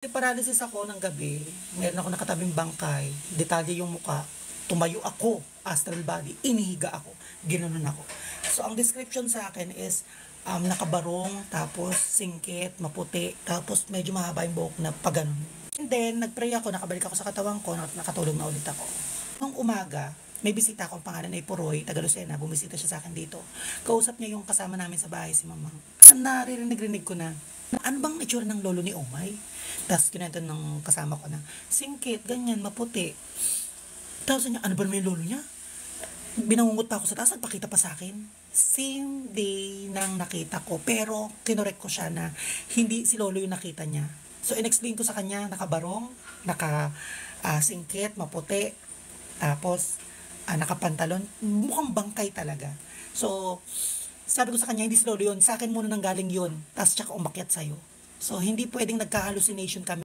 May paralysis ako ng gabi, meron ako nakatabing bangkay, detalye yung muka, tumayo ako, astral body, inihiga ako, ginanon ako. So ang description sa akin is nakabarong, tapos singkit, maputi, tapos medyo mahaba yung buhok na paganon. And then nagpray ako, nakabalik ako sa katawan ko, nakatulog na ulit ako. Nung umaga, may bisita akong pangalan ay Puroy, taga Lucena, bumisita siya sa akin dito. Kausap niya yung kasama namin sa bahay, si Mamang. Naririnig ko na, ano bang itsura ng lolo ni Omay? Tapos kinento ng kasama ko na, singkit, ganyan, maputi. Tapos niya, ano ba naman yung lolo niya? Binangungot pa ako sa taas, nagpakita pa sa akin. Same day nang nakita ko, pero kinorek ko siya na hindi si lolo yung nakita niya. So, in-explain ko sa kanya, nakabarong, singkit, maputi, tapos, nakapantalon, mukhang bangkay talaga. So, sabi ko sa kanya, hindi si lolo yun, sa akin muna nang galing yun, tapos tsaka umakyat sa'yo. So, hindi pwedeng nagka-hallucination kami.